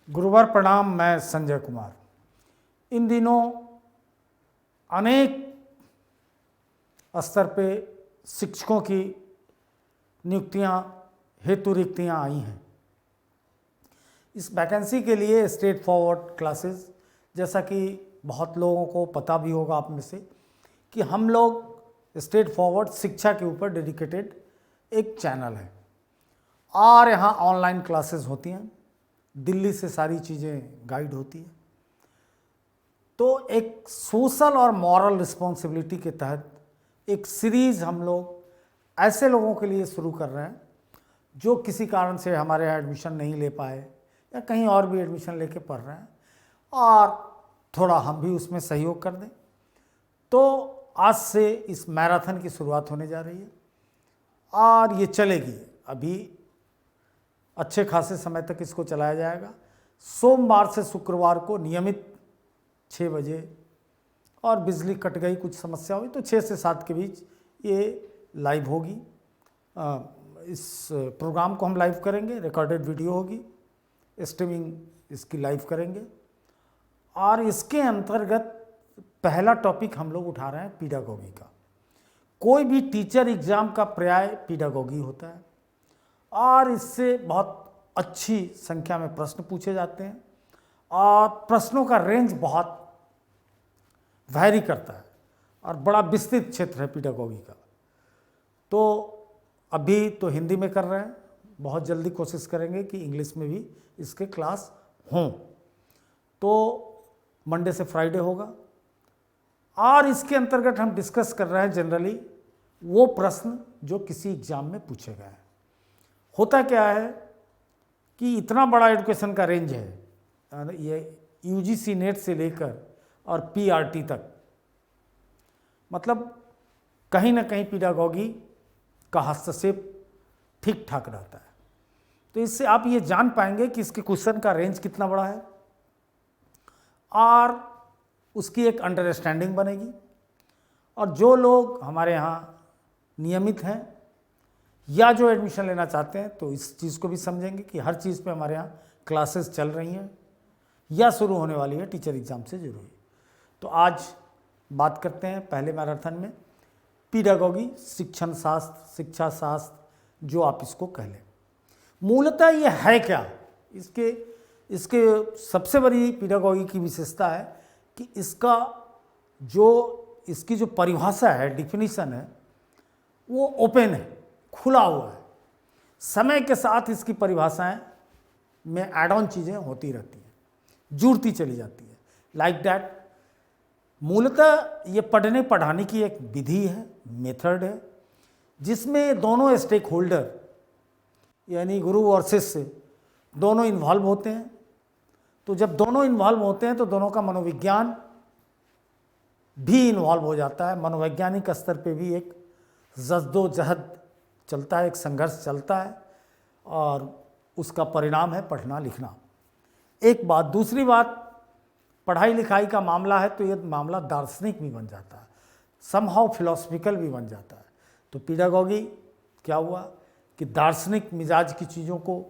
गुरुवार प्रणाम। मैं संजय कुमार। इन दिनों अनेक स्तर पे शिक्षकों की नियुक्तियां हेतु रिक्तियां आई हैं। इस वैकेंसी के लिए स्ट्रेट फॉरवर्ड क्लासेस, जैसा कि बहुत लोगों को पता भी होगा आप में से, कि हम लोग स्ट्रेट फॉरवर्ड शिक्षा के ऊपर डेडिकेटेड एक चैनल है और यहाँ ऑनलाइन क्लासेस होती हैं। दिल्ली से सारी चीज़ें गाइड होती हैं। तो एक सोशल और मॉरल रिस्पॉन्सिबिलिटी के तहत एक सीरीज़ हम लोग ऐसे लोगों के लिए शुरू कर रहे हैं जो किसी कारण से हमारे यहाँ एडमिशन नहीं ले पाए या कहीं और भी एडमिशन लेके पढ़ रहे हैं, और थोड़ा हम भी उसमें सहयोग कर दें। तो आज से इस मैराथन की शुरुआत होने जा रही है और ये चलेगी। अभी अच्छे खासे समय तक इसको चलाया जाएगा। सोमवार से शुक्रवार को नियमित 6 बजे, और बिजली कट गई, कुछ समस्या हुई तो 6 से 7 के बीच ये लाइव होगी। इस प्रोग्राम को हम लाइव करेंगे, रिकॉर्डेड वीडियो होगी, स्ट्रीमिंग इसकी लाइव करेंगे। और इसके अंतर्गत पहला टॉपिक हम लोग उठा रहे हैं पीडागोगी का। कोई भी टीचर एग्ज़ाम का पर्याय पीडागोगी होता है और इससे बहुत अच्छी संख्या में प्रश्न पूछे जाते हैं और प्रश्नों का रेंज बहुत वैरी करता है और बड़ा विस्तृत क्षेत्र है पीडागोगी का। तो अभी तो हिंदी में कर रहे हैं, बहुत जल्दी कोशिश करेंगे कि इंग्लिश में भी इसके क्लास हों। तो मंडे से फ्राइडे होगा और इसके अंतर्गत हम डिस्कस कर रहे हैं जनरली वो प्रश्न जो किसी एग्ज़ाम में पूछे गए हैं। होता क्या है कि इतना बड़ा एजुकेशन का रेंज है, ये यूजीसी नेट से लेकर और पीआरटी तक, मतलब कहीं ना कहीं पीडागोगी का हस्तक्षेप ठीक ठाक रहता है। तो इससे आप ये जान पाएंगे कि इसके क्वेश्चन का रेंज कितना बड़ा है और उसकी एक अंडरस्टैंडिंग बनेगी। और जो लोग हमारे यहाँ नियमित हैं या जो एडमिशन लेना चाहते हैं तो इस चीज़ को भी समझेंगे कि हर चीज़ पे हमारे यहाँ क्लासेस चल रही हैं या शुरू होने वाली है टीचर एग्ज़ाम से जुड़ी। तो आज बात करते हैं पहले मैराथन में पीडागोगी, शिक्षण शास्त्र, शिक्षा शास्त्र, जो आप इसको कह लें। मूलतः ये है क्या? इसके सबसे बड़ी पीडागोगी की विशेषता है कि इसकी जो परिभाषा है, डिफिनीशन है, वो ओपन है, खुला हुआ है। समय के साथ इसकी परिभाषाएं में एड ऑन चीज़ें होती रहती हैं, जुड़ती चली जाती है, लाइक दैट। मूलतः ये पढ़ने पढ़ाने की एक विधि है, मेथड है, जिसमें दोनों स्टेक होल्डर यानी गुरु और शिष्य दोनों इन्वॉल्व होते हैं। तो जब दोनों इन्वॉल्व होते हैं तो दोनों का मनोविज्ञान भी इन्वॉल्व हो जाता है। मनोवैज्ञानिक स्तर पे भी एक जद्दोजहद चलता है, एक संघर्ष चलता है और उसका परिणाम है पढ़ना लिखना। एक बात। दूसरी बात, पढ़ाई लिखाई का मामला है तो ये मामला दार्शनिक भी बन जाता है, समहाउ फिलोसफिकल भी बन जाता है। तो पीडागोगी क्या हुआ कि दार्शनिक मिजाज की चीज़ों को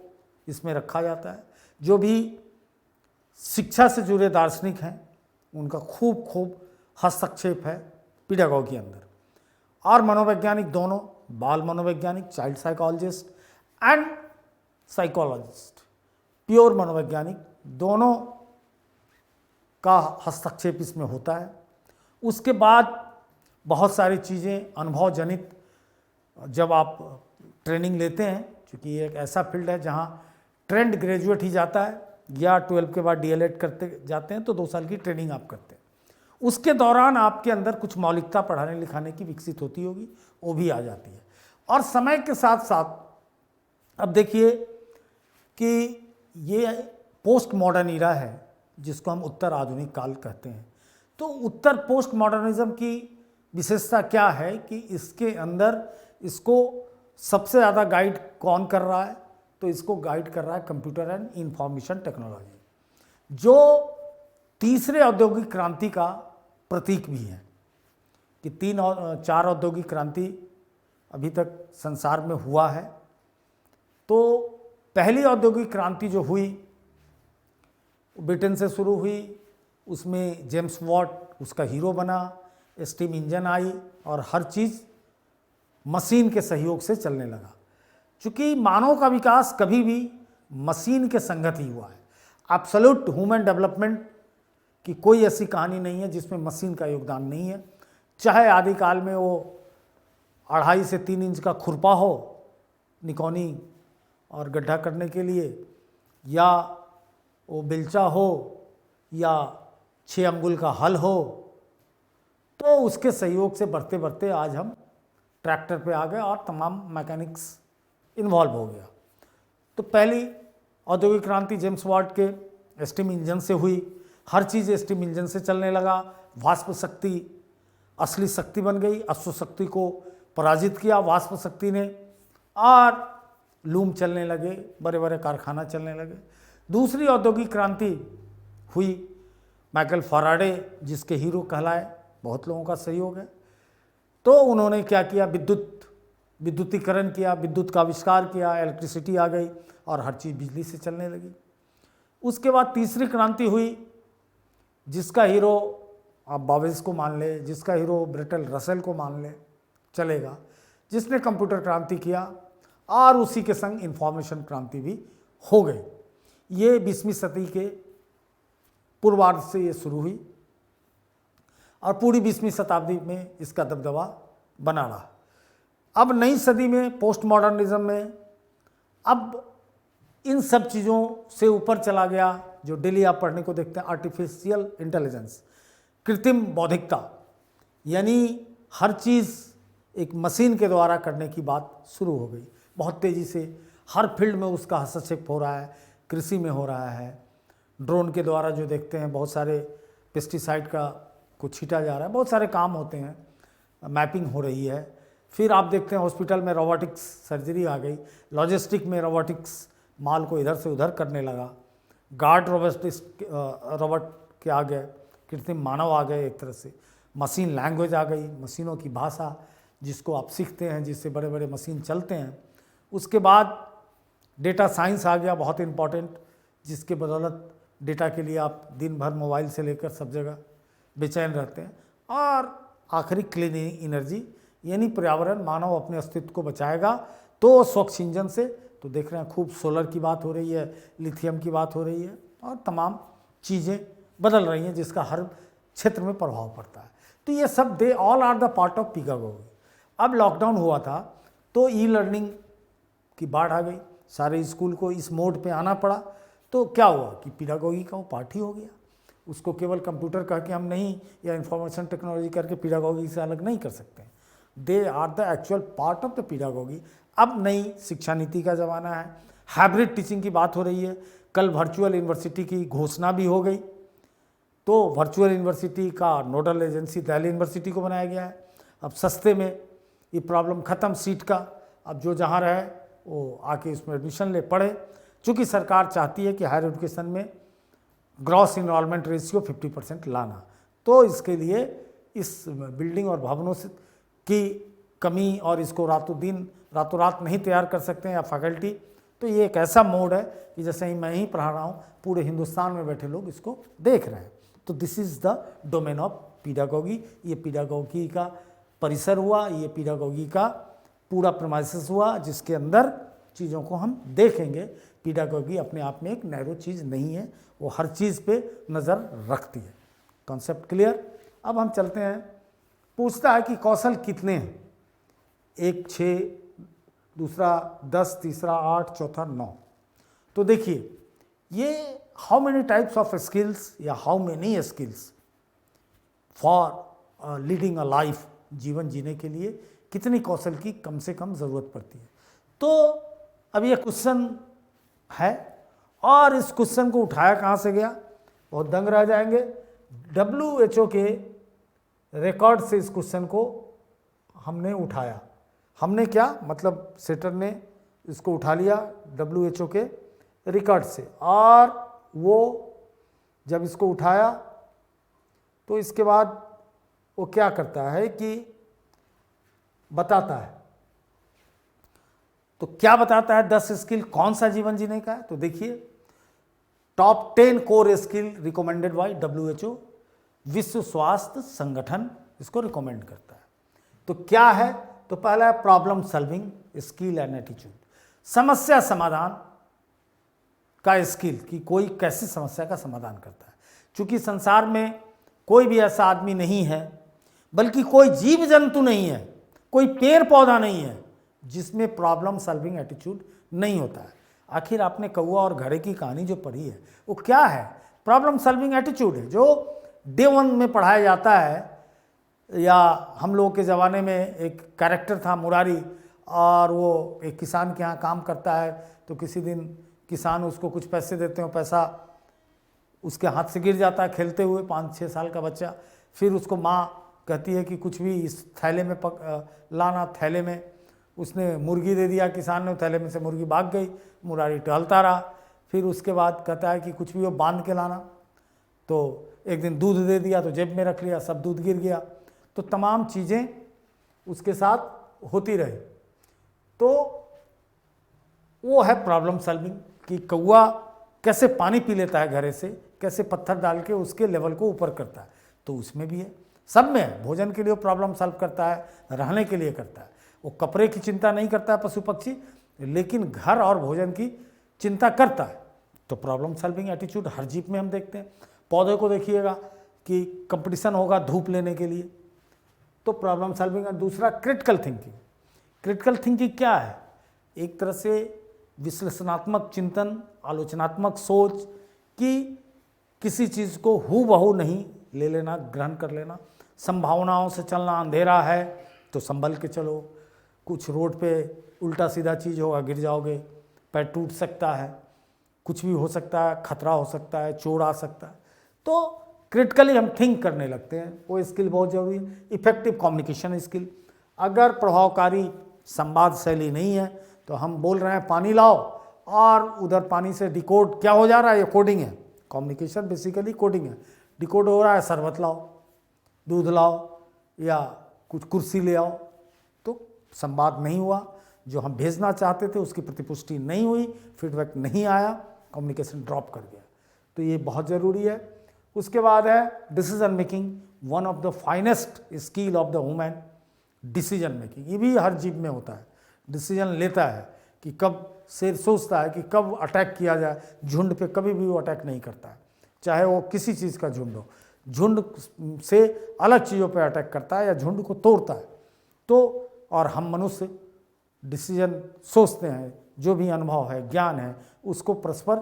इसमें रखा जाता है। जो भी शिक्षा से जुड़े दार्शनिक हैं उनका खूब हस्तक्षेप है पीडागोगी के अंदर। और मनोवैज्ञानिक दोनों, बाल मनोवैज्ञानिक, child psychologist and psychologist, pure मनोवैज्ञानिक, दोनों का हस्तक्षेप इसमें होता है। उसके बाद बहुत सारी चीज़ें अनुभव जनित, जब आप ट्रेनिंग लेते हैं, क्योंकि ये एक ऐसा फील्ड है जहाँ ट्रेंड ग्रेजुएट ही जाता है या 12 के बाद डीएलएड करते जाते हैं, तो 2 साल की ट्रेनिंग आप करते हैं। उसके दौरान आपके अंदर कुछ मौलिकता पढ़ाने लिखाने की विकसित होती होगी, वो भी आ जाती है। और समय के साथ साथ अब देखिए कि ये पोस्ट मॉडर्न इरा है जिसको हम उत्तर आधुनिक काल कहते हैं। तो उत्तर पोस्ट मॉडर्निज्म की विशेषता क्या है कि इसके अंदर इसको सबसे ज़्यादा गाइड कौन कर रहा है? तो इसको गाइड कर रहा है कंप्यूटर एंड इंफॉर्मेशन टेक्नोलॉजी, जो तीसरे औद्योगिक क्रांति का प्रतीक भी है। कि 3 और 4 औद्योगिक क्रांति अभी तक संसार में हुआ है। तो पहली औद्योगिक क्रांति जो हुई ब्रिटेन से शुरू हुई, उसमें जेम्स वॉट उसका हीरो बना, स्टीम इंजन आई और हर चीज़ मशीन के सहयोग से चलने लगा। चूँकि मानव का विकास कभी भी मशीन के संगत ही हुआ है। एब्सोल्यूट ह्यूमन डेवलपमेंट की कोई ऐसी कहानी नहीं है जिसमें मशीन का योगदान नहीं है। चाहे आदिकाल में वो 2.5 से 3 इंच का खुरपा हो निकौनी और गड्ढा करने के लिए, या वो बेलचा हो, या 6 अंगुल का हल हो, तो उसके सहयोग से बढ़ते बढ़ते आज हम ट्रैक्टर पे आ गए और तमाम मैकेनिक्स इन्वॉल्व हो गया। तो पहली औद्योगिक क्रांति जेम्स वाट के स्टीम इंजन से हुई, हर चीज़ स्टीम इंजन से चलने लगा। वाष्प शक्ति असली शक्ति बन गई, अश्व शक्ति को पराजित किया वाष्प शक्ति ने, और लूम चलने लगे, बड़े बड़े कारखाना चलने लगे। दूसरी औद्योगिक क्रांति हुई, माइकल फैराडे जिसके हीरो कहलाए, बहुत लोगों का सहयोग है। तो उन्होंने क्या किया, विद्युतीकरण किया, विद्युत का आविष्कार किया, इलेक्ट्रिसिटी आ गई और हर चीज़ बिजली से चलने लगी। उसके बाद तीसरी क्रांति हुई जिसका हीरो आप बावेज को मान ले, जिसका हीरो ब्रेटल रसेल को मान ले, चलेगा, जिसने कंप्यूटर क्रांति किया, और उसी के संग इंफॉर्मेशन क्रांति भी हो गई। ये 20वीं सदी के पूर्वार्ध से ये शुरू हुई और पूरी 20वीं शताब्दी में इसका दबदबा बना रहा। अब नई सदी में पोस्ट मॉडर्निज्म में अब इन सब चीज़ों से ऊपर चला गया, जो डेली आप पढ़ने को देखते हैं, आर्टिफिशियल इंटेलिजेंस, कृत्रिम बौद्धिकता, यानी हर चीज़ एक मशीन के द्वारा करने की बात शुरू हो गई। बहुत तेज़ी से हर फील्ड में उसका हस्तक्षेप हो रहा है, कृषि में हो रहा है, ड्रोन के द्वारा जो देखते हैं बहुत सारे पेस्टिसाइड का को छीटा जा रहा है, बहुत सारे काम होते हैं, मैपिंग हो रही है। फिर आप देखते हैं हॉस्पिटल में रोबोटिक्स सर्जरी आ गई, लॉजिस्टिक में रोबोटिक्स माल को इधर से उधर करने लगा, गार्ड रोबोट के आ गए, कृत्रिम मानव आ गए, एक तरह से मशीन लैंग्वेज आ गई, मशीनों की भाषा जिसको आप सीखते हैं, जिससे बड़े बड़े मशीन चलते हैं। उसके बाद डेटा साइंस आ गया, बहुत इम्पॉर्टेंट, जिसके बदौलत डेटा के लिए आप दिन भर मोबाइल से लेकर सब जगह बेचैन रहते हैं। और आखिरी क्लीन एनर्जी, यानी पर्यावरण, मानव अपने अस्तित्व को बचाएगा तो स्वच्छ इंजन से, तो देख रहे हैं खूब सोलर की बात हो रही है, लिथियम की बात हो रही है, और तमाम चीज़ें बदल रही हैं जिसका हर क्षेत्र में प्रभाव पड़ता है। तो ये सब they all are the part of pedagogy. अब लॉकडाउन हुआ था तो ई लर्निंग की बाढ़ आ गई, सारे स्कूल को इस मोड पे आना पड़ा। तो क्या हुआ कि पीडागोगी का वो पार्ट ही हो गया, उसको केवल कंप्यूटर कह के हम नहीं, या इंफॉर्मेशन टेक्नोलॉजी करके पीडागोगी से अलग नहीं कर सकते। They are the actual part of the pedagogy. अब नई शिक्षा नीति का ज़माना है, हाइब्रिड टीचिंग की बात हो रही है। कल वर्चुअल यूनिवर्सिटी की घोषणा भी हो गई, तो वर्चुअल यूनिवर्सिटी का नोडल एजेंसी दिल्ली यूनिवर्सिटी को बनाया गया है। अब सस्ते में ये प्रॉब्लम ख़त्म सीट का, अब जो जहाँ रहे वो आके इसमें एडमिशन ले पढ़े। चूँकि सरकार चाहती है कि हायर एजुकेशन में ग्रॉस इनरोलमेंट रेशियो 50% लाना, तो इसके लिए इस बिल्डिंग और भवनों से की कमी और इसको रातों रात नहीं तैयार कर सकते हैं या फैकल्टी। तो ये एक ऐसा मोड है कि जैसे ही मैं ही पढ़ा रहा हूँ, पूरे हिंदुस्तान में बैठे लोग इसको देख रहे हैं। तो this is the domain of pedagogy. ये पीडागोगी का परिसर हुआ, ये पीडागोगी का पूरा प्रेमाइसिस हुआ, जिसके अंदर चीज़ों को हम देखेंगे। पीडागोगी अपने आप में एक नैरो चीज़ नहीं है, वो हर चीज़ पे नज़र रखती है। Concept clear. अब हम चलते हैं, पूछता है कि कौशल कितने हैं, 1 6, दूसरा 10, तीसरा 8, चौथा 9। तो देखिए ये how many types of skills या how many skills for leading a life, जीवन जीने के लिए कितनी कौशल की कम से कम ज़रूरत पड़ती है। तो अब ये क्वेश्चन है, और इस क्वेश्चन को उठाया कहाँ से गया, बहुत दंग रह जाएंगे। WHO के रिकॉर्ड से इस क्वेश्चन को हमने उठाया। हमने क्या मतलब, सेटर ने इसको उठा लिया WHO के रिकॉर्ड से, और वो जब इसको उठाया तो इसके बाद वो क्या करता है कि बताता है। तो क्या बताता है, 10 स्किल कौन सा जीवन जीने का है। तो देखिए top 10 core skill recommended by WHO, विश्व स्वास्थ्य संगठन इसको रिकमेंड करता है। तो क्या है? तो पहला है problem solving skill and attitude, समस्या समाधान का स्किल कि कोई कैसी समस्या का समाधान करता है। क्योंकि संसार में कोई भी ऐसा आदमी नहीं है, बल्कि कोई जीव जंतु नहीं है, कोई पेड़ पौधा नहीं है जिसमें प्रॉब्लम सॉल्विंग एटीट्यूड नहीं होता है। आखिर आपने कौवा और घड़े की कहानी जो पढ़ी है वो क्या है? प्रॉब्लम सॉल्विंग एटीट्यूड है, जो डे 1 में पढ़ाया जाता है। या हम लोगों के ज़माने में एक कैरेक्टर था मुरारी, और वो एक किसान के यहाँ काम करता है। तो किसी दिन किसान उसको कुछ पैसे देते हैं, पैसा उसके हाथ से गिर जाता है खेलते हुए, 5-6 साल का बच्चा। फिर उसको माँ कहती है कि कुछ भी इस थैले में लाना। थैले में उसने मुर्गी दे दिया किसान ने, थैले में से मुर्गी भाग गई, मुरारी टहलता रहा। फिर उसके बाद कहता है कि कुछ भी वो बांध के लाना। तो एक दिन दूध दे दिया तो जेब में रख लिया, सब दूध गिर गया। तो तमाम चीज़ें उसके साथ होती रही। तो वो है प्रॉब्लम सॉल्विंग कि कौवा कैसे पानी पी लेता है घड़े से, कैसे पत्थर डाल के उसके लेवल को ऊपर करता है। तो उसमें भी है, सब में है। भोजन के लिए वो प्रॉब्लम सॉल्व करता है, रहने के लिए करता है। वो कपड़े की चिंता नहीं करता है पशु पक्षी, लेकिन घर और भोजन की चिंता करता है। तो प्रॉब्लम सॉल्विंग एटीट्यूड हर जीव में हम देखते हैं। पौधे को देखिएगा कि कंपटीशन होगा धूप लेने के लिए, तो प्रॉब्लम सॉल्विंग। दूसरा क्रिटिकल थिंकिंग। क्रिटिकल थिंकिंग क्या है? एक तरह से विश्लेषणात्मक चिंतन, आलोचनात्मक सोच कि किसी चीज़ को हूबहू नहीं ले लेना, ग्रहण कर लेना। संभावनाओं से चलना, अंधेरा है तो संभल के चलो, कुछ रोड पे उल्टा सीधा चीज़ होगा, गिर जाओगे, पैर टूट सकता है, कुछ भी हो सकता है, खतरा हो सकता है, चोर आ सकता है। तो क्रिटिकली हम थिंक करने लगते हैं, वो स्किल बहुत ज़रूरी है। Effective communication skill. अगर प्रभावकारी संवाद शैली नहीं है तो हम बोल रहे हैं पानी लाओ, और उधर पानी से डिकोड क्या हो जा रहा है, ये कोडिंग है। कम्युनिकेशन बेसिकली कोडिंग है। डिकोड हो रहा है शरबत लाओ, दूध लाओ, या कुछ कुर्सी ले आओ, तो संवाद नहीं हुआ। जो हम भेजना चाहते थे उसकी प्रतिपुष्टि नहीं हुई, फीडबैक नहीं आया, कम्युनिकेशन ड्रॉप कर गया। तो ये बहुत ज़रूरी है। उसके बाद है decision making, one of the finest skill of the human, decision making. ये भी हर जीव में होता है। डिसीजन लेता है कि कब, शेर सोचता है कि कब अटैक किया जाए। झुंड पे कभी भी वो अटैक नहीं करता है, चाहे वो किसी चीज़ का झुंड हो। झुंड से अलग चीज़ों पे अटैक करता है या झुंड को तोड़ता है। तो और हम मनुष्य डिसीजन सोचते हैं, जो भी अनुभव है, ज्ञान है, उसको परस्पर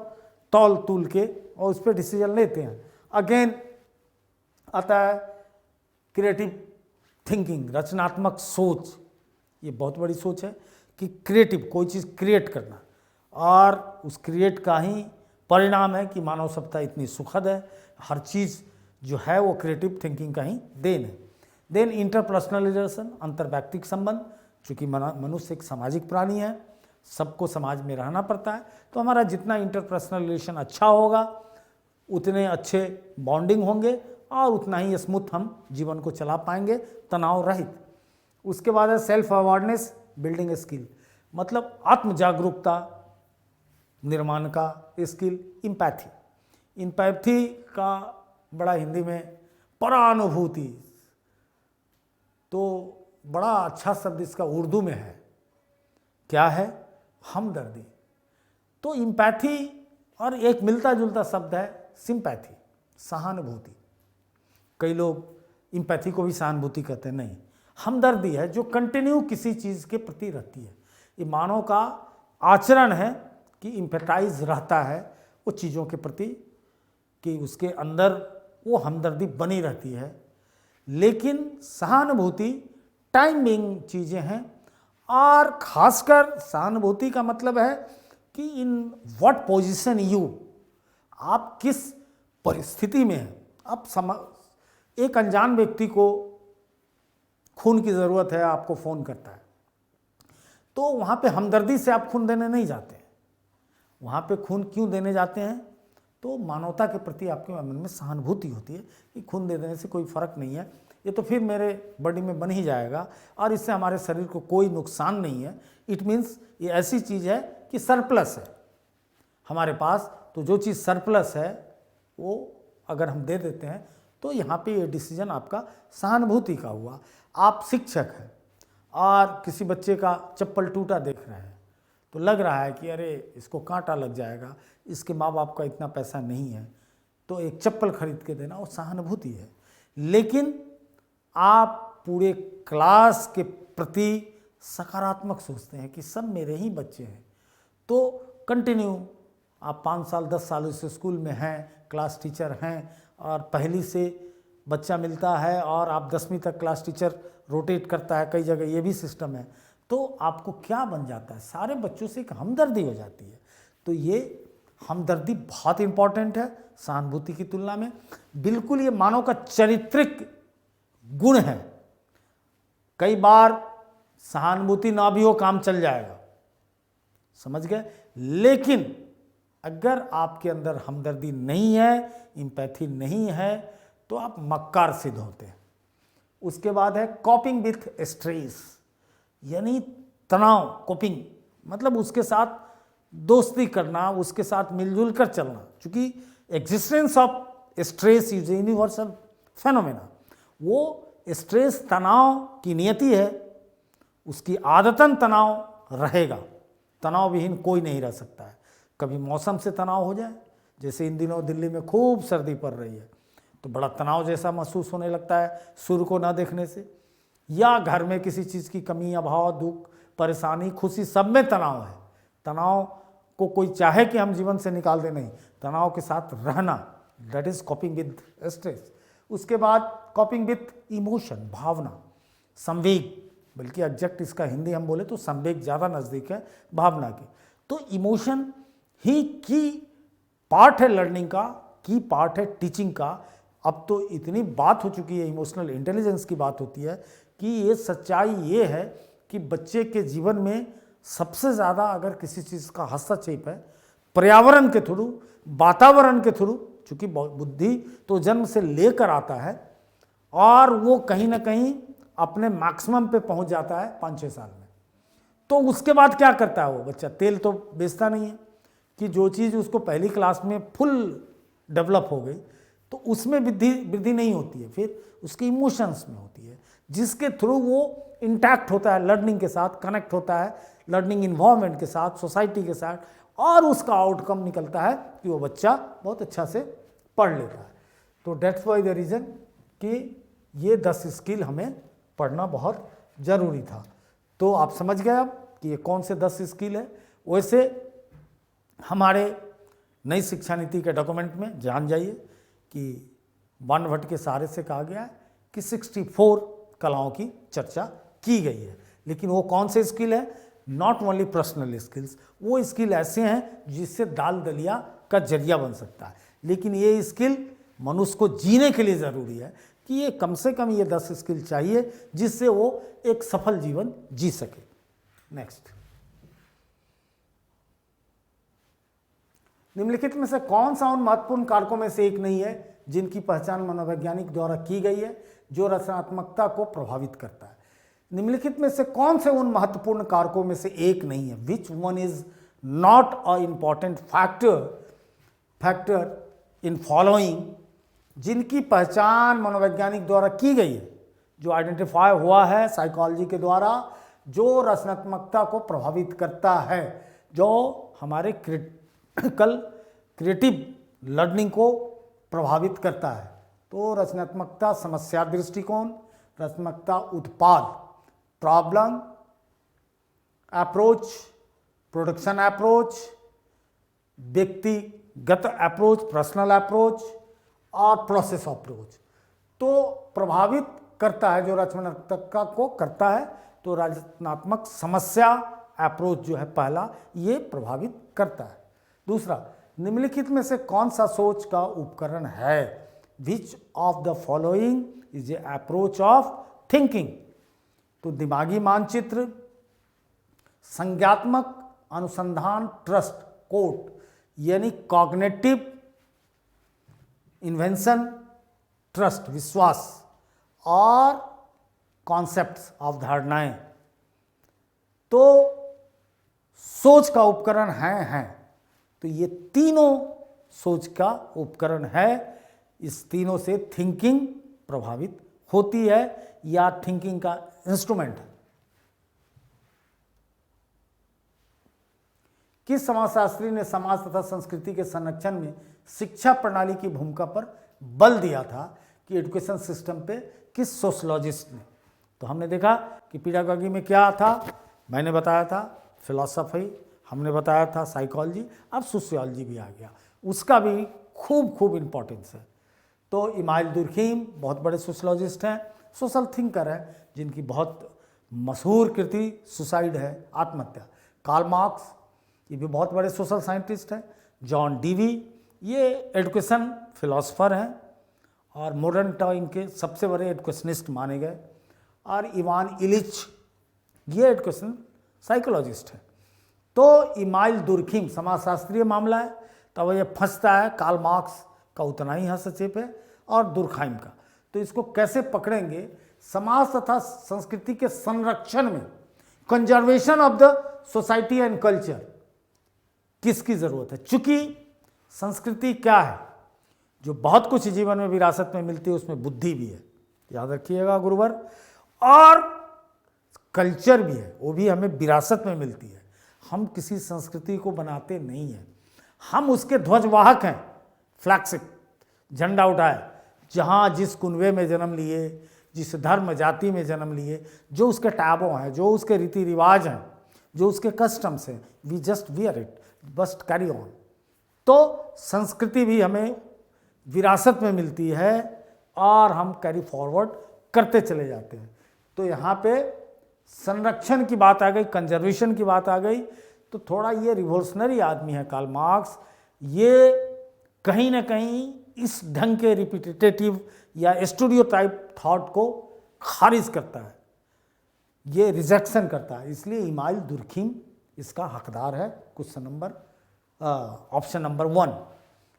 तौल तूल के और उस पर डिसीजन लेते हैं। अगेन आता है क्रिएटिव थिंकिंग, रचनात्मक सोच। ये बहुत बड़ी सोच है कि क्रिएटिव, कोई चीज़ क्रिएट करना, और उस क्रिएट का ही परिणाम है कि मानव सभ्यता इतनी सुखद है। हर चीज़ जो है वो क्रिएटिव थिंकिंग का ही देन है। देन इंटरपर्सनल रिलेशन, अंतर्वैयक्तिक संबंध। चूँकि मनुष्य एक सामाजिक प्राणी है, सबको समाज में रहना पड़ता है, तो हमारा जितना इंटरपर्सनल रिलेशन अच्छा होगा उतने अच्छे बॉन्डिंग होंगे और उतना ही स्मूथ हम जीवन को चला पाएंगे, तनाव रहित। उसके बाद है सेल्फ अवेयरनेस बिल्डिंग स्किल, मतलब आत्म जागरूकता निर्माण का स्किल। इम्पैथी, इम्पैथी का बड़ा हिंदी में परानुभूति, तो बड़ा अच्छा शब्द इसका उर्दू में है, क्या है? हमदर्दी। तो इम्पैथी और एक मिलता जुलता शब्द है सिंपैथी, सहानुभूति। कई लोग इम्पैथी को भी सहानुभूति कहते हैं, नहीं, हमदर्दी है जो कंटिन्यू किसी चीज़ के प्रति रहती है। ये मानव का आचरण है कि इम्पैथाइज रहता है वो चीज़ों के प्रति, कि उसके अंदर वो हमदर्दी बनी रहती है। लेकिन सहानुभूति टाइम बिंग चीज़ें हैं, और खासकर सहानुभूति का मतलब है कि इन व्हाट पोजीशन यू, आप किस परिस्थिति में हैं। अब एक अनजान व्यक्ति को खून की ज़रूरत है, आपको फ़ोन करता है, तो वहाँ पे हमदर्दी से आप खून देने नहीं जाते हैं। वहाँ पे खून क्यों देने जाते हैं? तो मानवता के प्रति आपके मन में सहानुभूति होती है कि खून दे देने से कोई फ़र्क नहीं है, ये तो फिर मेरे बॉडी में बन ही जाएगा और इससे हमारे शरीर को कोई नुकसान नहीं है। इट मीन्स ये ऐसी चीज़ है कि सरप्लस है, हमारे पास, तो जो चीज़ सरप्लस है वो अगर हम दे देते हैं तो यहाँ पे ये डिसीजन आपका सहानुभूति का हुआ। आप शिक्षक हैं और किसी बच्चे का चप्पल टूटा देख रहे हैं तो लग रहा है कि अरे इसको कांटा लग जाएगा, इसके माँ बाप का इतना पैसा नहीं है, तो एक चप्पल खरीद के देना वो सहानुभूति है। लेकिन आप पूरे क्लास के प्रति सकारात्मक सोचते हैं कि सब मेरे ही बच्चे हैं, तो कंटिन्यू आप 5 साल 10 सालों से स्कूल में हैं, क्लास टीचर हैं और पहली से बच्चा मिलता है और आप 10वीं तक क्लास टीचर रोटेट करता है कई जगह, ये भी सिस्टम है, तो आपको क्या बन जाता है, सारे बच्चों से एक हमदर्दी हो जाती है। तो ये हमदर्दी बहुत इंपॉर्टेंट है सहानुभूति की तुलना में। बिल्कुल ये मानव का चारित्रिक गुण है। कई बार सहानुभूति ना भी हो काम चल जाएगा, समझ गए। लेकिन अगर आपके अंदर हमदर्दी नहीं है, एम्पैथी नहीं है, तो आप मक्कार सिद्ध होते हैं। उसके बाद है कॉपिंग विथ स्ट्रेस, यानी तनाव। कॉपिंग मतलब उसके साथ दोस्ती करना, उसके साथ मिलजुल कर चलना। चूंकि existence of stress is universal phenomena, वो स्ट्रेस तनाव की नियति है, उसकी आदतन तनाव रहेगा। तनाव विहीन कोई नहीं रह सकता है। कभी मौसम से तनाव हो जाए, जैसे इन दिनों दिल्ली में खूब सर्दी पड़ रही है तो बड़ा तनाव जैसा महसूस होने लगता है सूर्य को ना देखने से, या घर में किसी चीज़ की कमी, अभाव, दुख, परेशानी, खुशी, सब में तनाव है। तनाव को कोई चाहे कि हम जीवन से निकाल दें, नहीं, तनाव के साथ रहना, दैट इज कॉपिंग विद स्ट्रेस। उसके बाद कॉपिंग विथ इमोशन, भावना, संवेग, बल्कि एग्जैक्ट इसका हिंदी हम बोले तो संवेग ज़्यादा नज़दीक है भावना के। तो इमोशन ही की पार्ट है लर्निंग का, की पार्ट है टीचिंग का। अब तो इतनी बात हो चुकी है, इमोशनल इंटेलिजेंस की बात होती है कि ये सच्चाई ये है कि बच्चे के जीवन में सबसे ज़्यादा अगर किसी चीज़ का हस्तक्षेप है पर्यावरण के थ्रू, वातावरण के थ्रू, चूँकि बुद्धि तो जन्म से लेकर आता है और वो कहीं ना कहीं अपने मैक्सिमम पे पहुंच जाता है 5-6 साल में। तो उसके बाद क्या करता है वो बच्चा, तेल तो बेचता नहीं है कि जो चीज़ उसको पहली क्लास में फुल डेवलप हो गई तो उसमें वृद्धि नहीं होती है, फिर उसके इमोशंस में होती है, जिसके थ्रू वो इंटैक्ट होता है लर्निंग के साथ, कनेक्ट होता है लर्निंग इन्वायरमेंट के साथ, सोसाइटी के साथ, और उसका आउटकम निकलता है कि वो बच्चा बहुत अच्छा से पढ़ लेता है। तो डेट्स वाई द रीज़न कि ये 10 स्किल हमें पढ़ना बहुत ज़रूरी था। तो आप समझ गए अब कि ये कौन से 10 स्किल है। वैसे हमारे नई शिक्षा नीति के डॉक्यूमेंट में जान जाइए कि बाणभट्ट के सहारे से कहा गया है कि 64 कलाओं की चर्चा की गई है। लेकिन वो कौन से स्किल है, नॉट ओनली पर्सनल स्किल्स, वो स्किल ऐसे हैं जिससे दाल दलिया का जरिया बन सकता है। लेकिन ये स्किल मनुष्य को जीने के लिए ज़रूरी है कि ये कम से कम ये 10 स्किल चाहिए जिससे वो एक सफल जीवन जी सके। नेक्स्ट, निम्नलिखित में से कौन सा उन महत्वपूर्ण कारकों में से एक नहीं है जिनकी पहचान मनोवैज्ञानिक द्वारा की गई है जो रचनात्मकता को प्रभावित करता है। निम्नलिखित में से कौन से उन महत्वपूर्ण कारकों में से एक नहीं है, which one is not a important factor in following, जिनकी पहचान मनोवैज्ञानिक द्वारा की गई है, जो आइडेंटिफाई हुआ है साइकोलॉजी के द्वारा, जो रचनात्मकता को प्रभावित करता है, जो हमारे क्रिएटिव लर्निंग को प्रभावित करता है। तो रचनात्मकता समस्या दृष्टिकोण, रचनात्मकता उत्पाद, प्रॉब्लम अप्रोच, प्रोडक्शन अप्रोच, व्यक्तिगत अप्रोच, पर्सनल अप्रोच और प्रोसेस अप्रोच, तो प्रभावित करता है। जो रचनात्मकता को करता है तो रचनात्मक समस्या अप्रोच जो है पहला, ये प्रभावित करता है। दूसरा, निम्नलिखित में से कौन सा सोच का उपकरण है, which of the following is a approach of thinking. तो दिमागी मानचित्र, संज्ञात्मक अनुसंधान, ट्रस्ट कोट, यानी कॉग्निटिव इन्वेंशन, ट्रस्ट विश्वास, और कॉन्सेप्ट्स अवधारणाएं। तो सोच का उपकरण हैं। तो ये तीनों सोच का उपकरण है। इस तीनों से थिंकिंग प्रभावित होती है या थिंकिंग का इंस्ट्रूमेंट है। किस समाजशास्त्री ने समाज तथा संस्कृति के संरक्षण में शिक्षा प्रणाली की भूमिका पर बल दिया था कि एजुकेशन सिस्टम पे किस सोशलॉजिस्ट ने? तो हमने देखा कि पीडागॉजी में क्या था, मैंने बताया था फिलॉसफी, हमने बताया था साइकोलॉजी, अब सोशियोलॉजी भी आ गया, उसका भी खूब इम्पोर्टेंस है। तो इमाइल दुर्खीम बहुत बड़े सोशलॉजिस्ट हैं, सोशल थिंकर हैं, जिनकी बहुत मशहूर कृति सुसाइड है, आत्महत्या। कार्ल मार्क्स, ये भी बहुत बड़े सोशल साइंटिस्ट हैं। जॉन डीवी, ये एजुकेशन फिलोसफर हैं और मॉडर्न टाइम के सबसे बड़े एजुकेशनिस्ट माने गए। और इवान इलिच, ये एजुकेशन साइकोलॉजिस्ट है। तो इमाइल दुर्खीम समाजशास्त्रीय मामला है, तब ये फंसता है कार्ल मार्क्स का उतना ही हस्तक्षेप है और दुर्खाइम का। तो इसको कैसे पकड़ेंगे? समाज तथा संस्कृति के संरक्षण में conservation of the society and culture किसकी जरूरत है? चूंकि संस्कृति क्या है, जो बहुत कुछ जीवन में विरासत में मिलती है, उसमें बुद्धि भी है, याद रखिएगा गुरुवर, और कल्चर भी है, वो भी हमें विरासत में मिलती है। हम किसी संस्कृति को बनाते नहीं हैं, हम उसके ध्वजवाहक हैं। फ्लैगशिप, झंडा उठाए, जहाँ जिस कुनबे में जन्म लिए, जिस धर्म जाति में जन्म लिए, जो उसके टैबों हैं, जो उसके रीति रिवाज हैं, जो उसके कस्टम्स हैं, we just wear it, bust carry on. तो संस्कृति भी हमें विरासत में मिलती है और हम कैरी फॉरवर्ड करते चले जाते हैं। तो यहाँ पे संरक्षण की बात आ गई, कंजर्वेशन की बात आ गई, तो थोड़ा ये रिवोल्यूशनरी आदमी है कार्ल मार्क्स। ये कहीं ना कहीं इस ढंग के रिपीटेटिव या स्टूडियो टाइप थॉट को खारिज करता है, ये रिजेक्शन करता है। इसलिए इमाइल दुर्खीम इसका हकदार है। क्वेश्चन नंबर ऑप्शन नंबर 1,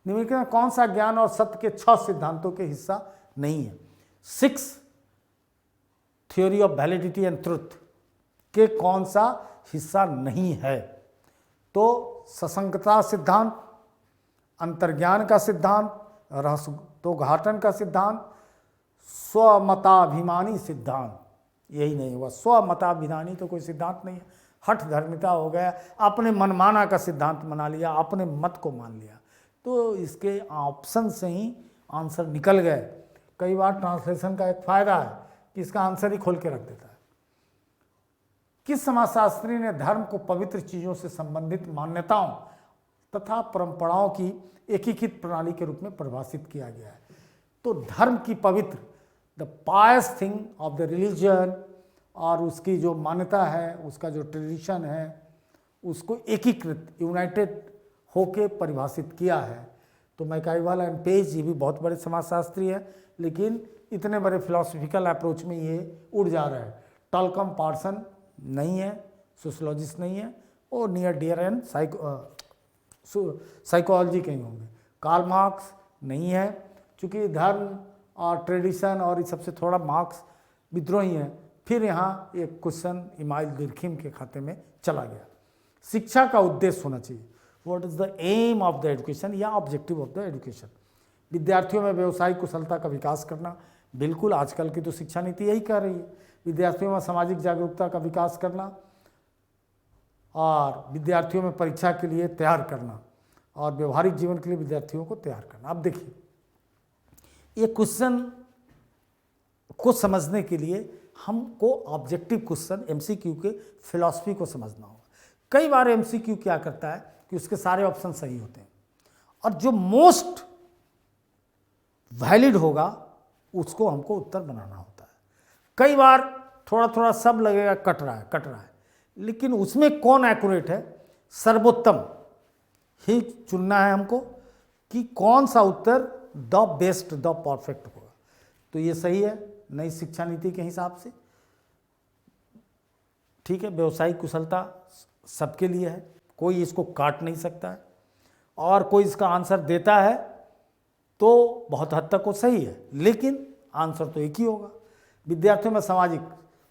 निम्नलिखित में कौन सा ज्ञान और सत्य के 6 सिद्धांतों के हिस्सा नहीं है? 6 theory of validity and truth के कौन सा हिस्सा नहीं है? तो ससंगता सिद्धांत, अंतर्ज्ञान का सिद्धांत, रहस्योद्घाटन का सिद्धांत, स्वमताभिमानी सिद्धांत, यही नहीं हुआ। स्वमताभिमानी तो कोई सिद्धांत नहीं है, हठ धर्मिता हो गया, अपने मनमाना का सिद्धांत बना लिया, अपने मत को मान लिया। तो इसके ऑप्शन से ही आंसर निकल गए। कई बार ट्रांसलेशन का एक फायदा है कि इसका आंसर ही खोल के रख देता है। किस समाजशास्त्री ने धर्म को पवित्र चीजों से संबंधित मान्यताओं तथा परंपराओं की एकीकृत प्रणाली के रूप में परिभाषित किया गया है? तो धर्म की पवित्र, the pious thing of the religion, और उसकी जो मान्यता है, उसका जो ट्रेडिशन है, उसको एकीकृत, यूनाइटेड होके परिभाषित किया है। तो मैकाइवल एंड पेज, ये भी बहुत बड़े समाजशास्त्री है, लेकिन इतने बड़े फिलोसफिकल अप्रोच में ये उड़ जा रहा है। टॉलकम पार्सन नहीं है, सोशलॉजिस्ट नहीं है, और नियर डियर एंड साइकोलॉजी के ही होंगे। कार्ल मार्क्स नहीं है, चूँकि धर्म और ट्रेडिशन और इस सबसे थोड़ा मार्क्स विद्रोही है। फिर यहाँ एक क्वेश्चन इमाइल दुर्खीम के खाते में चला गया। शिक्षा का उद्देश्य होना चाहिए, what is the aim of the education या ऑब्जेक्टिव ऑफ द एजुकेशन? विद्यार्थियों में व्यवसायिक कुशलता का विकास करना, बिल्कुल आजकल की तो शिक्षा नीति यही कह रही है। विद्यार्थियों में सामाजिक जागरूकता का विकास करना, और विद्यार्थियों में परीक्षा के लिए तैयार करना, और व्यवहारिक जीवन के लिए विद्यार्थियों को तैयार करना। अब देखिए, ये क्वेश्चन को समझने के लिए हमको ऑब्जेक्टिव क्वेश्चन एमसीक्यू के फिलॉसफी को समझना होगा। कई बार एमसीक्यू क्या करता है कि उसके सारे ऑप्शन सही होते हैं, और जो मोस्ट वैलिड होगा उसको हमको उत्तर बनाना होता है। कई बार थोड़ा थोड़ा सब लगेगा कट रहा है, लेकिन उसमें कौन एक्यूरेट है, सर्वोत्तम ही चुनना है हमको कि कौन सा उत्तर द बेस्ट, द परफेक्ट होगा। तो ये सही है नई शिक्षा नीति के हिसाब से, ठीक है। व्यवसायिक कुशलता सबके लिए है, कोई इसको काट नहीं सकता है, और कोई इसका आंसर देता है तो बहुत हद तक वो सही है, लेकिन आंसर तो एक ही होगा। विद्यार्थियों में सामाजिक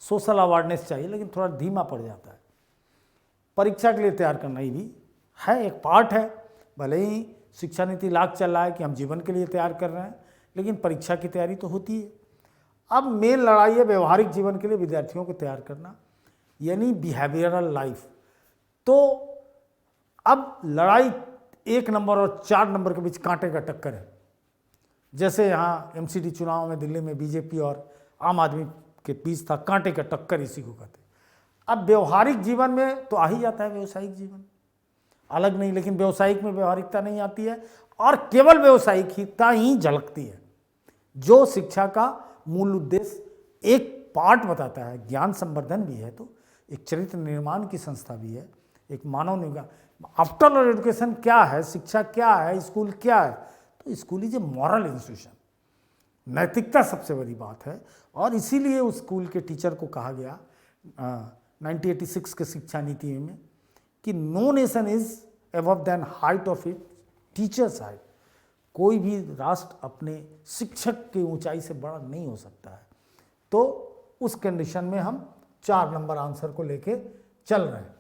सोशल अवेयरनेस चाहिए, लेकिन थोड़ा धीमा पड़ जाता है। परीक्षा के लिए तैयार करना ही भी है, एक पार्ट है, भले ही शिक्षा नीति लाग चल रहा है कि हम जीवन के लिए तैयार कर रहे हैं, लेकिन परीक्षा की तैयारी तो होती है। अब मेन लड़ाई है व्यवहारिक जीवन के लिए विद्यार्थियों को तैयार करना, यानी बिहेवियरल लाइफ। तो अब लड़ाई 1 नंबर और 4 नंबर के बीच कांटे का टक्कर है। जैसे यहाँ एमसीडी चुनाव में दिल्ली में बीजेपी और आम आदमी के बीच था, कांटे का टक्कर इसी को कहते हैं। अब व्यवहारिक जीवन में तो आ ही जाता है व्यवसायिक जीवन, अलग नहीं, लेकिन व्यवसायिक में व्यवहारिकता नहीं आती है और केवल व्यवसायिकता ही झलकती है, जो शिक्षा का मूल उद्देश्य एक पार्ट बताता है। ज्ञान संवर्धन भी है, तो एक चरित्र निर्माण की संस्था भी है, एक मानव निर्माण। आफ्टर ऑल एजुकेशन क्या है, शिक्षा क्या है, स्कूल क्या है? तो school is a moral institution, नैतिकता सबसे बड़ी बात है। और इसीलिए उस स्कूल के टीचर को कहा गया 1986 के शिक्षा नीति में कि no nation is above than height of it teachers height. कोई भी राष्ट्र अपने शिक्षक की ऊंचाई से बड़ा नहीं हो सकता है। तो उस कंडीशन में हम 4 नंबर आंसर को लेके चल रहे हैं।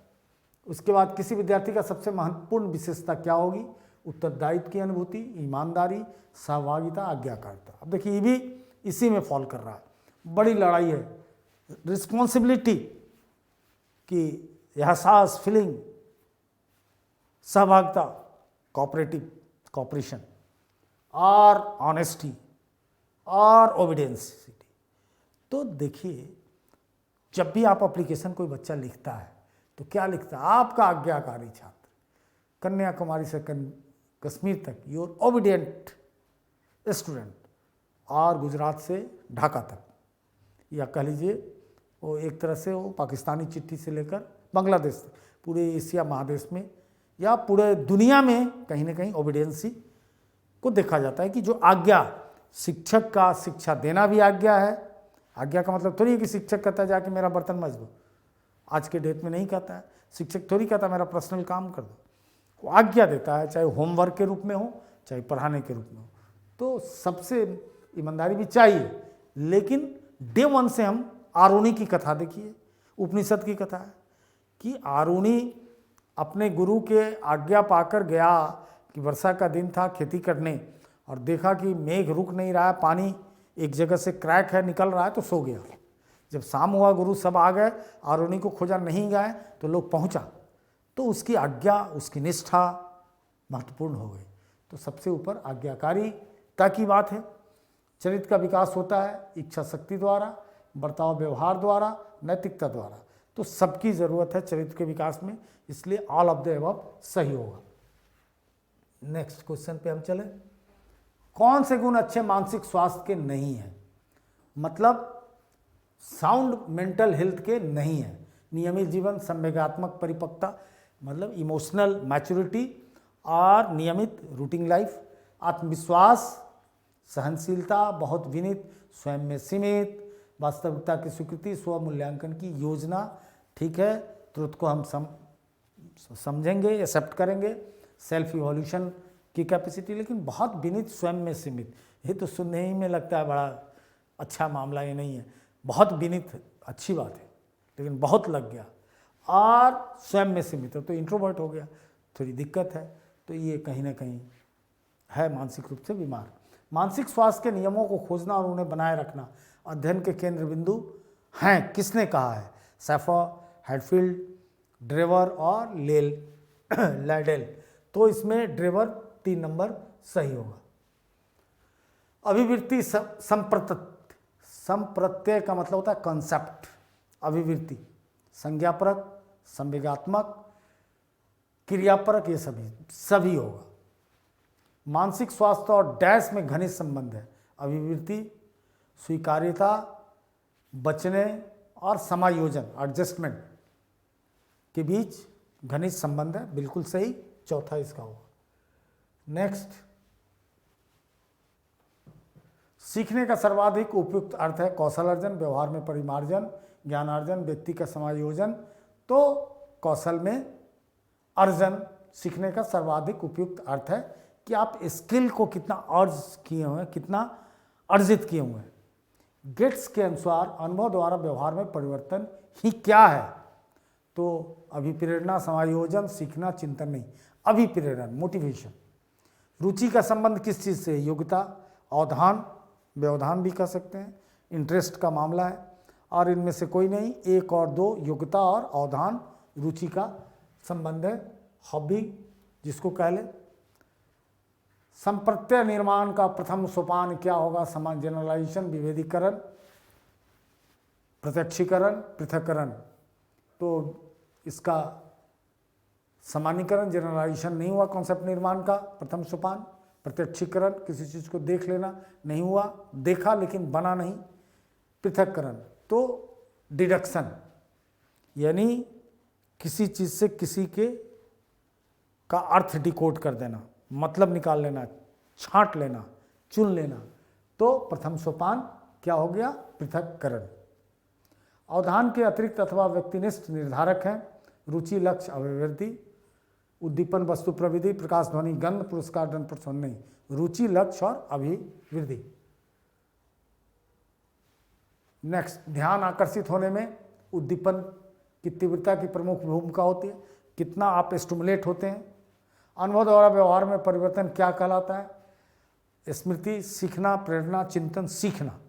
उसके बाद किसी विद्यार्थी का सबसे महत्वपूर्ण विशेषता क्या होगी? उत्तरदायित्व की अनुभूति, ईमानदारी, सहभागिता, आज्ञाकारिता। अब देखिए ये भी इसी में फॉल कर रहा है। बड़ी लड़ाई है रिस्पॉन्सिबिलिटी की, एहसास, फीलिंग, सहभागिता, कॉपरेशन और ऑनेस्टी और ओबीडियंसिटी। तो देखिए जब भी आप एप्लीकेशन कोई बच्चा लिखता है तो क्या लिखता है? आपका आज्ञाकारी छात्र, कन्याकुमारी से कश्मीर तक योर ओबीडियंट स्टूडेंट, और गुजरात से ढाका तक, या कह लीजिए वो एक तरह से वो पाकिस्तानी चिट्ठी से लेकर बांग्लादेश तक, पूरे एशिया महादेश में या पूरे दुनिया में कहीं ना कहीं ओबीडियंसी को देखा जाता है कि जो आज्ञा, शिक्षक का शिक्षा देना भी आज्ञा है। आज्ञा का मतलब थोड़ी है कि शिक्षक कहता है जाके मेरा बर्तन मज दो, आज के डेट में नहीं कहता है। शिक्षक थोड़ी कहता है मेरा पर्सनल काम कर दो, वो आज्ञा देता है, चाहे होमवर्क के रूप में हो चाहे पढ़ाने के रूप में हो। तो सबसे ईमानदारी भी चाहिए, लेकिन डे 1 से हम आरुणि की कथा देखिए, उपनिषद की कथा है कि आरुणि अपने गुरु के आज्ञा पाकर गया कि वर्षा का दिन था खेती करने, और देखा कि मेघ रुक नहीं रहा है, पानी एक जगह से क्रैक है निकल रहा है, तो सो गया। जब शाम हुआ गुरु सब आ गए, आरुणि को खोजा नहीं गए, तो लोग पहुंचा, तो उसकी आज्ञा, उसकी निष्ठा महत्वपूर्ण हो गई। तो सबसे ऊपर आज्ञाकारिता की बात है। चरित्र का विकास होता है इच्छा शक्ति द्वारा, बर्ताव व्यवहार द्वारा, नैतिकता द्वारा। तो सबकी ज़रूरत है चरित्र के विकास में, इसलिए ऑल ऑफ द अबव सही होगा। नेक्स्ट क्वेश्चन पे हम चलें। कौन से गुण अच्छे मानसिक स्वास्थ्य के नहीं हैं? मतलब साउंड मेंटल हेल्थ के नहीं है। नियमित जीवन, संवेगात्मक परिपक्वता मतलब इमोशनल मैच्योरिटी, और नियमित रूटीन लाइफ, आत्मविश्वास, सहनशीलता, बहुत विनीत, स्वयं में सीमित, वास्तविकता की स्वीकृति, स्व मूल्यांकन की योजना। ठीक है, ट्रुथ को हम समझेंगे, एक्सेप्ट करेंगे, सेल्फ इवोल्यूशन की कैपेसिटी, लेकिन बहुत विनीत, स्वयं में सीमित। ये तो सुनने ही में लगता है बड़ा अच्छा मामला, ये नहीं है। बहुत विनीत अच्छी बात है, लेकिन बहुत लग गया, और स्वयं में सीमित है तो इंट्रोवर्ट हो गया, थोड़ी दिक्कत है। तो ये कहीं ना कहीं है मानसिक रूप से बीमार। मानसिक स्वास्थ्य के नियमों को खोजना और उन्हें बनाए रखना अध्ययन के केंद्र बिंदु हैं। किसने कहा है? सैफर, हेडफील्ड, ड्रेवर और लैडेल। तो इसमें ड्रेवर 3 नंबर सही होगा। अभिवृत्ति संप्रत्यय का मतलब होता है कॉन्सेप्ट। अभिवृत्ति संज्ञापरक, संवेगात्मक, क्रियापरक, ये सभी होगा। मानसिक स्वास्थ्य और डैश में घनिष्ठ संबंध है। अभिवृत्ति स्वीकार्यता, बचने और समायोजन, एडजस्टमेंट के बीच घनिष्ठ संबंध है, बिल्कुल सही, चौथा इसका होगा। नेक्स्ट, सीखने का सर्वाधिक उपयुक्त अर्थ है कौशल अर्जन, व्यवहार में परिमार्जन, ज्ञानार्जन, व्यक्ति का समायोजन। तो कौशल में अर्जन सीखने का सर्वाधिक उपयुक्त अर्थ है कि आप स्किल को कितना अर्ज किए हुए हैं, कितना अर्जित किए हुए हैं। गेट्स के अनुसार अनुभव द्वारा व्यवहार में परिवर्तन ही क्या है? तो अभिप्रेरणा, समायोजन, सीखना, चिंतन नहीं। अभिप्रेरण, मोटिवेशन। रुचि का संबंध किस चीज़ से? योग्यता, अवधान, व्यवधान भी कह सकते हैं, इंटरेस्ट का मामला है। और इनमें से कोई नहीं, 1 और 2, योग्यता और अवधान, रुचि का संबंध है। हॉबी जिसको कह ले। संप्रत्यय निर्माण का प्रथम सोपान क्या होगा? समान जनरलाइजेशन, विभेदीकरण, प्रत्यक्षीकरण, पृथक्करण। तो इसका सामान्यीकरण, जनरलाइजेशन नहीं हुआ कॉन्सेप्ट निर्माण का प्रथम सोपान। प्रत्यक्षीकरण, किसी चीज़ को देख लेना, नहीं हुआ, देखा लेकिन बना नहीं। पृथक्करण तो डिडक्शन, यानी किसी चीज़ से किसी के का अर्थ डिकोड कर देना, मतलब निकाल लेना, छांट लेना, चुन लेना। तो प्रथम सोपान क्या हो गया? पृथक्करण। अवधान के अतिरिक्त अथवा व्यक्तिनिष्ठ निर्धारक हैं रुचि, लक्ष्य, अभिवृद्धि, उद्दीपन, वस्तु प्रविधि, प्रकाश, ध्वनि, गंध, पुरस्कार, दंड, प्रसन्न। नहीं, रुचि, लक्ष्य और अभिवृद्धि। नेक्स्ट, ध्यान आकर्षित होने में उद्दीपन की तीव्रता की प्रमुख भूमिका होती है, कितना आप स्टिमुलेट होते हैं। अनुभव द्वारा व्यवहार में परिवर्तन क्या कहलाता है? स्मृति, सीखना, प्रेरणा, चिंतन, सीखना।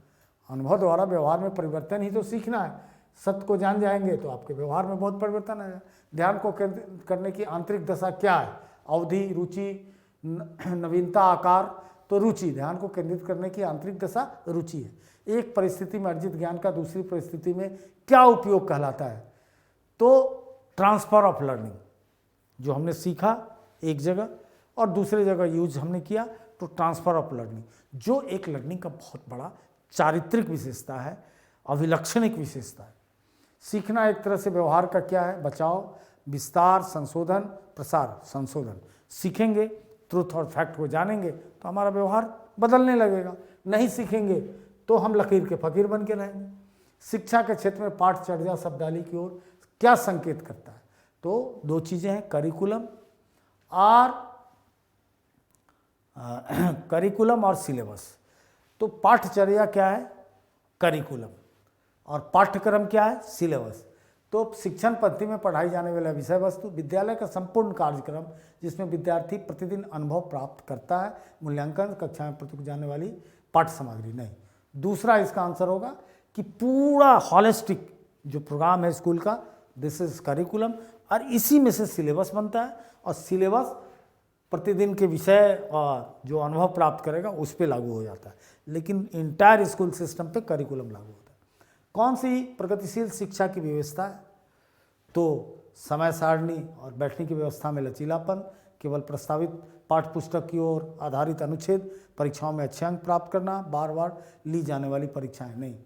अनुभव द्वारा व्यवहार में परिवर्तन ही तो सीखना है। सत्य को जान जाएंगे तो आपके व्यवहार में बहुत परिवर्तन आएगा। ध्यान को केंद्रित करने की आंतरिक दशा क्या है? अवधि, रुचि, नवीनता, आकार। तो रुचि, ध्यान को केंद्रित करने की आंतरिक दशा रुचि है। एक परिस्थिति में अर्जित ज्ञान का दूसरी परिस्थिति में क्या उपयोग कहलाता है? तो ट्रांसफर ऑफ लर्निंग, जो हमने सीखा एक जगह और दूसरे जगह यूज हमने किया, तो ट्रांसफर ऑफ लर्निंग, जो एक लर्निंग का बहुत बड़ा चारित्रिक विशेषता है, अभिलक्षणिक विशेषता है। सीखना एक तरह से व्यवहार का क्या है? बचाव, विस्तार, संशोधन, प्रसार। संशोधन, सीखेंगे, ट्रुथ और फैक्ट को जानेंगे तो हमारा व्यवहार बदलने लगेगा। नहीं सीखेंगे तो हम लकीर के फकीर बन के रहेंगे। शिक्षा के क्षेत्र में पाठचर्या शब्दावली की ओर क्या संकेत करता है? तो 2 चीज़ें हैं, करिकुलम और सिलेबस। तो पाठचर्या क्या है? करिकुलम। और पाठ्यक्रम क्या है? सिलेबस। तो शिक्षण पद्धति में पढ़ाई जाने वाला विषय वस्तु, विद्यालय का संपूर्ण कार्यक्रम जिसमें विद्यार्थी प्रतिदिन अनुभव प्राप्त करता है, मूल्यांकन, कक्षा में प्रस्तुत जाने वाली पाठ्य सामग्री। नहीं, दूसरा इसका आंसर होगा कि पूरा हॉलिस्टिक जो प्रोग्राम है स्कूल का, दिस इज करिकुलम। और इसी में से सिलेबस बनता है, और सिलेबस प्रतिदिन के विषय और जो अनुभव प्राप्त करेगा उस पर लागू हो जाता है, लेकिन इंटायर स्कूल सिस्टम पे करिकुलम लागू होता है। कौन सी प्रगतिशील शिक्षा की व्यवस्था है? तो समय सारणी और बैठने की व्यवस्था में लचीलापन, केवल प्रस्तावित पाठ्य पुस्तक की ओर आधारित अनुच्छेद, परीक्षाओं में अच्छे अंक प्राप्त करना, बार बार ली जाने वाली परीक्षाएं। नहीं,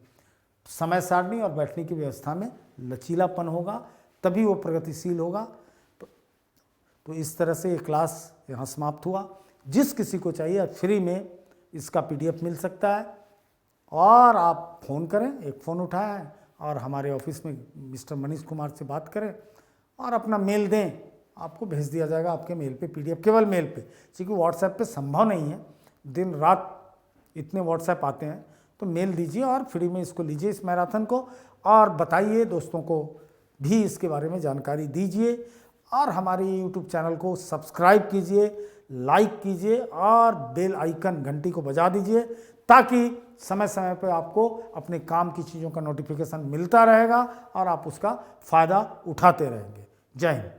समय सारणी और बैठने की व्यवस्था में लचीलापन होगा, तभी वो प्रगतिशील होगा। तो इस तरह से ये क्लास यहाँ समाप्त हुआ। जिस किसी को चाहिए फ्री में इसका PDF मिल सकता है, और आप फ़ोन करें, एक फ़ोन उठाएं और हमारे ऑफिस में मिस्टर मनीष कुमार से बात करें और अपना मेल दें, आपको भेज दिया जाएगा आपके मेल पे PDF, केवल मेल पे, क्योंकि व्हाट्सएप पे संभव नहीं है, दिन रात इतने व्हाट्सएप आते हैं। तो मेल दीजिए और फ्री में इसको लीजिए, इस मैराथन को, और बताइए, दोस्तों को भी इसके बारे में जानकारी दीजिए, और हमारे YouTube चैनल को सब्सक्राइब कीजिए, लाइक कीजिए और बेल आइकन घंटी को बजा दीजिए, ताकि समय समय पर आपको अपने काम की चीज़ों का नोटिफिकेशन मिलता रहेगा और आप उसका फ़ायदा उठाते रहेंगे। जय हिंद।